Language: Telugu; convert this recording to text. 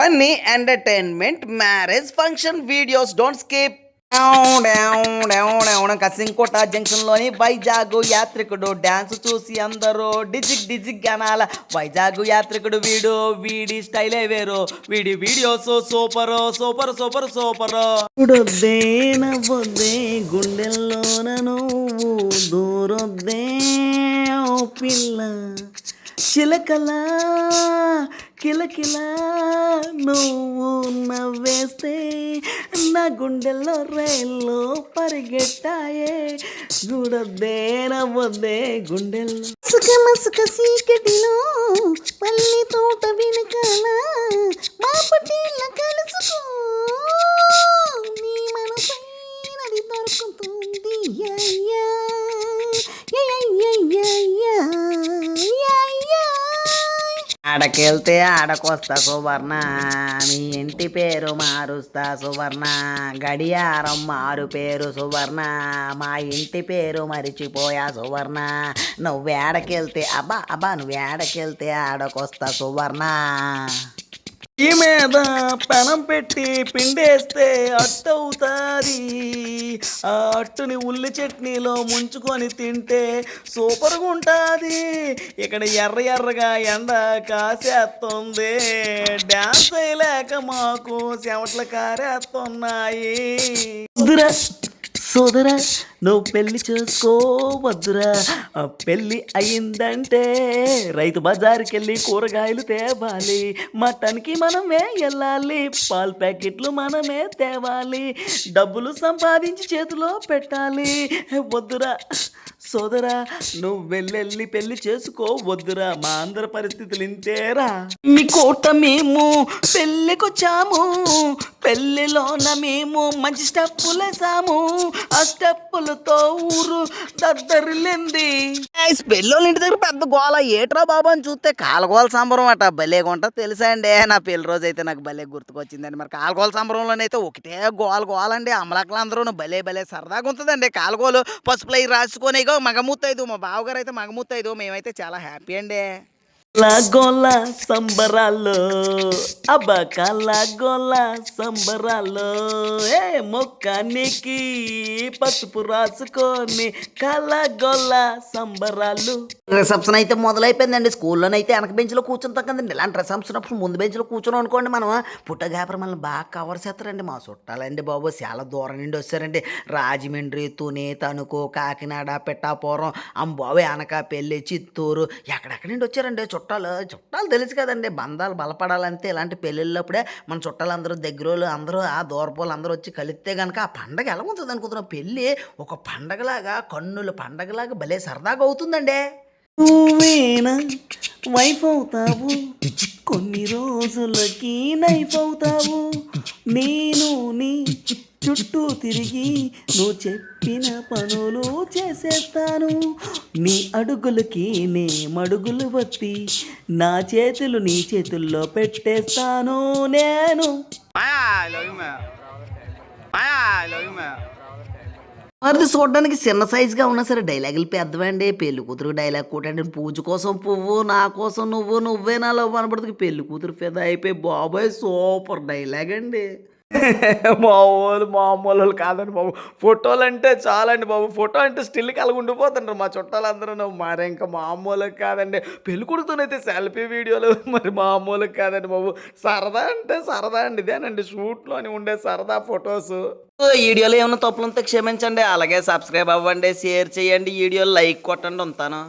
Funny entertainment, marriage function videos. Don't skip. Kasimkota junction లోని వైజాగ్ యాత్రికుడు డాన్స్ చూసి అందరూ డిజిక్ డిజిక్ అనాల. వైజాగ్ యాత్రికుడు వీడి స్టైలే వేరు, వీడి videos super super super super. చూడొద్దే నవ్వొద్దే గుండెల్లోన నువ్వు దూరొద్దే ఓ పిల్ల, చిలకలా కిలకిలా నువ్వు నవ్వేస్తే నా గుండెల్లో రైల్లో పరిగెట్టాయే. చూడొద్దే నవ్వొద్దే గుండెల్లో మసుక సీకటిలో పల్లి తోట వెనకాల మా పటీల కలుసుకో, నీ మనసైనది దొరుకుతుంది. ఆడకెళ్తే ఆడకొస్తా సువర్ణ, మీ ఇంటి పేరు మారుస్తా సువర్ణ, గడియారం మారు పేరు సువర్ణ, మా ఇంటి పేరు మరిచిపోయా సువర్ణ, నువ్వేడకెళ్తే అబ్బా నువ్వేడకెళ్తే ఆడకొస్తా సువర్ణ. ఈ మీద పెనం పెట్టి పిండేస్తే అట్టు అవుతుంది, ఆ అట్టుని ఉల్లి చట్నీలో ముంచుకొని తింటే సూపర్గా ఉంటుంది. ఇక్కడ ఎర్రగా ఎండ కాసేస్తుంది, డ్యాన్స్ చేయలేక మాకు చెమటలు కారేస్తున్నాయి. సోదరా నువ్వు పెళ్లి చేసుకోవద్దురా, పెళ్ళి అయిందంటే రైతు బజార్కి వెళ్ళి కూరగాయలు తేవాలి, మటన్కి మనమే వెళ్ళాలి, పాల ప్యాకెట్లు మనమే తేవాలి, డబ్బులు సంపాదించి చేతిలో పెట్టాలి. వద్దురా సోదరా నువ్వు వెళ్ళి పెళ్లి చేసుకోవద్దురా, మా అందరి పరిస్థితులు ఇంతేరా. మీ కోట మేము పెళ్ళికొచ్చాము, పెళ్ళిలోన మేము మంచి స్టెప్పులు వేసాము, ఆ స్టెప్పులతో ఊరు దద్దరిల్లింది. పెళ్ళోళ్ళ ఇంటి దగ్గర పెద్ద గోల ఏట్రా బాబు అని చూస్తే కాలగోల సంబరం అట భలేగా ఉంటుంది తెలుసా అండి. నా పెళ్లి రోజు అయితే నాకు భలే గుర్తుకొచ్చిందండి. మరి కాలగోల సంబరంలోనైతే ఒకటే గోలండి, అమలకలందరూ భలే సరదాగా ఉంటుందండి. కాలగోలు పసుపులు అవి రాసుకొని మగమూత్తైదు, మా బావగారు అయితే మగమూత్తైదు, మేమైతే చాలా హ్యాపీ అండి. గోల సంబరాల్లో అబ్బా గోల సంబరాల్లో ఏ మొక్కానికి పసుపు రాసుకొని గోల సంబరాలు. రిసెప్షన్ అయితే మొదలైపోయిందండి. స్కూల్లోనైతే వెనక బెంచ్లో కూర్చుంటాం కదండి. ఇలాంటి రిసెప్షన్ అప్పుడు ముందు బెంచ్లో కూర్చొని అనుకోండి మనం పుట్టగాపర మనల్ని బాగా కవర్ చేస్తారండి. మా చుట్టాలండి బాబు చాలా దూరం నుండి వచ్చారండి. రాజమండ్రి, తుని, తణుకు, కాకినాడ, పిఠాపురం, అంబాబు, అనకాపల్లి, చిత్తూరు ఎక్కడెక్కడి నుండి వచ్చారండి చుట్టాలు తెలుసు కదండి. బంధాలు బలపడాలంటే ఇలాంటి పెళ్ళిళ్ళప్పుడే మన చుట్టాలందరూ దగ్గరోళ్ళు అందరూ ఆ దూరపోళ్ళు అందరూ వచ్చి కలిస్తే కనుక ఆ పండగ ఎలా ఉంటుంది అనుకుంటున్నాం. పెళ్ళి ఒక పండగలాగా కన్నుల పండగలాగా భలే సరదాగా అవుతుందండి. నువ్వేనా వైఫ్ అవుతావు, కొన్ని రోజులకి నైఫ్ అవుతావు, నేను నీ చుట్టూ తిరిగి నువ్వు చెప్పిన పనులు చేసేస్తాను, నీ అడుగులకి నే మడుగులు వత్తి నా చేతులు నీ చేతుల్లో పెట్టేస్తాను నేను. మరి చూడడానికి చిన్న సైజుగా ఉన్నా సరే డైలాగులు పెద్దవండి. పెళ్లి కూతురు డైలాగ్ కూటండి, పూజ కోసం పువ్వు, నా కోసం నువ్వే నా లవ్ అనబడుతుంది. పెళ్లి కూతురు ఫిదా అయిపోయి బాబాయ్ సూపర్ డైలాగ్ అండి. మామూలు కాదండి బాబు. ఫోటోలు అంటే చాలండి బాబు, ఫోటో అంటే స్టిల్ కలిగి ఉండిపోతుంటారు మా చుట్టాలందరూ. మరి ఇంకా మామూలు కాదండి. పెళ్లి కొడుకుతోనైతే సెల్ఫీ వీడియోలు మరి మామూలు కాదండి బాబు. సరదా అంటే సరదా అండి, ఇదేనండి షూట్లోని ఉండే సరదా ఫొటోస్. వీడియోలో ఏమైనా తప్పులంతా క్షమించండి, అలాగే సబ్స్క్రైబ్ అవ్వండి, షేర్ చేయండి, వీడియోలు లైక్ కొట్టండి. ఉంటాను.